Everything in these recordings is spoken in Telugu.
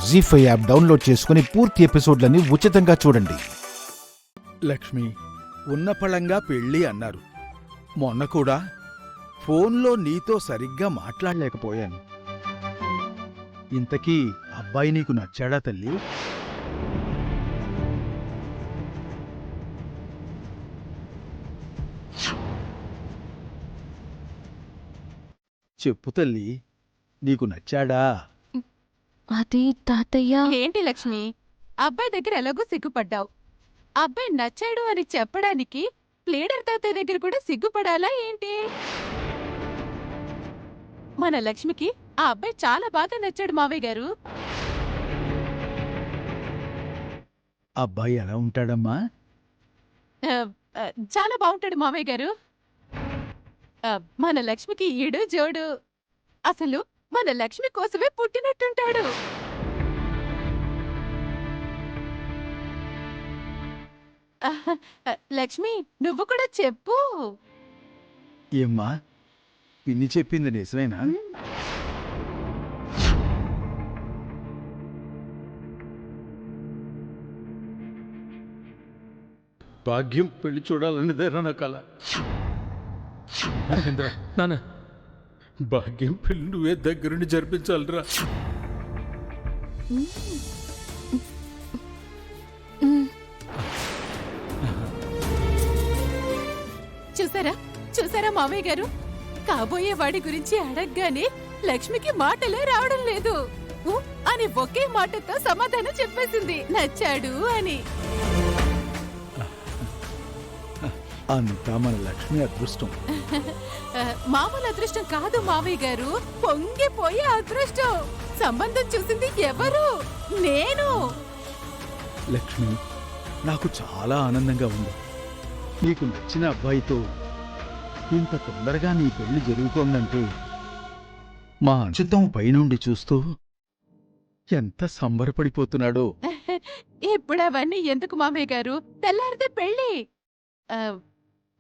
జీ5 యాప్ డౌన్లోడ్ చేసుకుని పూర్తి ఎపిసోడ్లని ఉచితంగా చూడండి. లక్ష్మి, ఉన్నపళంగా పెళ్ళి అన్నారు. మొన్న కూడా ఫోన్లో నీతో సరిగ్గా మాట్లాడలేకపోయాను. ఇంతకీ అబ్బాయి నీకు నచ్చాడా తల్లి? చెప్పు తల్లి, నీకు నచ్చాడా? అది తాతయ్య. ఏంటి లక్ష్మి, అబ్బాయి దగ్గర ఎలాగో సిగ్గుపడ్డావు. అబ్బాయి నచ్చాడు అని చెప్పడానికి ప్లేడర్ తాతయ్య దగ్గర కూడా సిగ్గుపడాలా ఏంటి? మన లక్ష్మికి ఆ అబ్బాయి చాలా బాగా నచ్చాడు మావయ్య గారు. అబ్బాయి ఎలా ఉంటాడమ్మా? ఆ, ఆ, చాలా బాగుంటాడు మావయ్య గారు. మన లక్ష్మికి ఈడు జోడు. అసలు మన లక్ష్మి కోసమే పుట్టినట్టుంటాడు. లక్ష్మి, నువ్వు కూడా చెప్పు. ఏమ్మా, పిన్ని చెప్పింది నిజమేనా? భాగ్యం పెళ్లి చూడాలనేదేరా నా కళ. నాన్న, భాగ్యం పెళ్లి నువ్వే దగ్గరుండి జరిపించాలిరా. చూసారా చూసారా మామయ్య గారు, కాబోయే వాడి గురించి అడగగానే లక్ష్మికి మాటలే రావడం లేదు. ఊ అని ఒకే మాటతో సమాధానం చెప్పేసింది, నచ్చాడు అని. అంతా మన లక్ష్మి అదృష్టం. మామూలు అదృష్టం కాదు మావయ్య గారు, పొంగిపోయే అదృష్టం. సంబంధం చూసింది ఎవరు? నేను. లక్ష్మి, నాకు చాలా ఆనందంగా ఉంది. నీకు నచ్చిన అబ్బాయితో ఇంత తొందరగా నీ పెళ్లి జరుగుతోందంటే మా అంచుతం పైనుండి చూస్తూ ఎంత సంబరపడిపోతున్నాడో. ఇప్పుడు అవన్నీ ఎందుకు మామయ్య గారు, తెల్లారితే పెళ్ళి.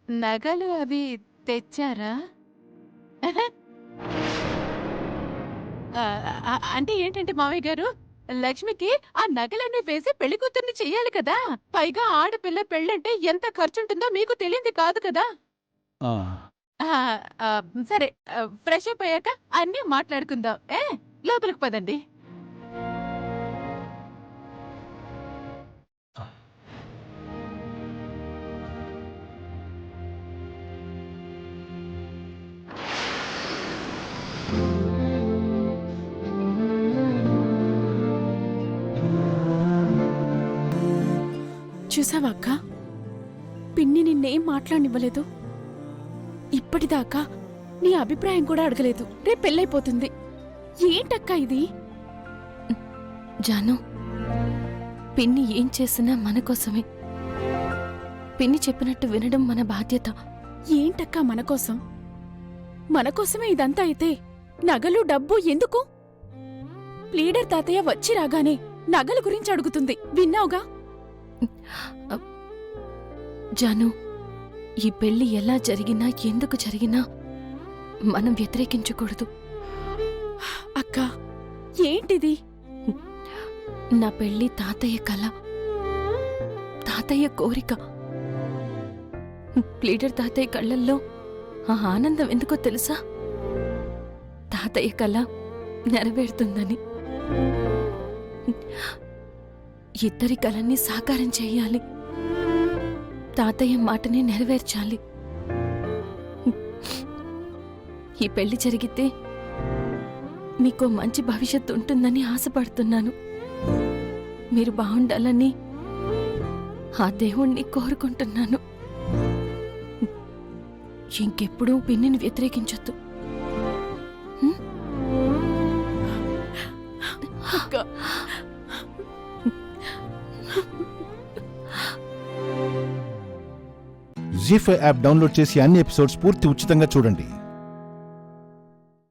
నగలు అవి తెచ్చారా? అంటే ఏంటంటే మామయ్య గారు, లక్ష్మికి ఆ నగలన్నీ వేసి పెళ్లి కూతుర్ని చెయ్యాలి కదా. పైగా ఆడపిల్ల పెళ్ళంటే ఎంత ఖర్చుంటుందో మీకు తెలియంది కాదు కదా. సరే, ఫ్రెష్ అప్ అయ్యాక అన్నీ మాట్లాడుకుందాం. లోపలికి పదండి. చూసావా అక్క, పిన్ని నిన్నేం మాట్లాడనివ్వలేదు. ఇప్పటిదాకా నీ అభిప్రాయం కూడా అడగలేదు. రేపు పెళ్ళైపోతుంది. ఏంటక్క ఇది? జాను, పిన్ని ఏం చేసినా మన కోసమే. పిన్ని చెప్పినట్టు వినడం మన బాధ్యత. ఏంటక్క మన కోసం? మన కోసమే ఇదంతా అయితే నగలు డబ్బు ఎందుకు? ప్లీడర్ తాతయ్య వచ్చి రాగానే నగల గురించి అడుగుతుంది, విన్నావుగా? జాను, ఈ పెళ్లి ఎలా జరిగినా ఎందుకు జరిగినా మనం వ్యతిరేకించకూడదు. అక్క, ఏంటిది? నా పెళ్లి తాతయ్య కల, తాతయ్య కోరిక. ప్లీడర్ తాతయ్య కళ్ళల్లో ఆ ఆనందం ఎందుకో తెలుసా? తాతయ్య కల నెరవేరుతుందని. ఇద్దరి కలన్ని సాకారం చెయ్యాలి. తాతయ్య మాటని నెరవేర్చాలి. ఈ పెళ్లి జరిగితే మీకు మంచి భవిష్యత్తు ఉంటుందని ఆశపడుతున్నాను. మీరు బాగుండాలని ఆ దేవుణ్ణి కోరుకుంటున్నాను. ఇంకెప్పుడూ పిన్నిని వ్యతిరేకించొద్దు. జీ5 యాప్ డౌన్లోడ్ చేసి అన్ని ఎపిసోడ్స్ పూర్తి ఉచితంగా చూడండి.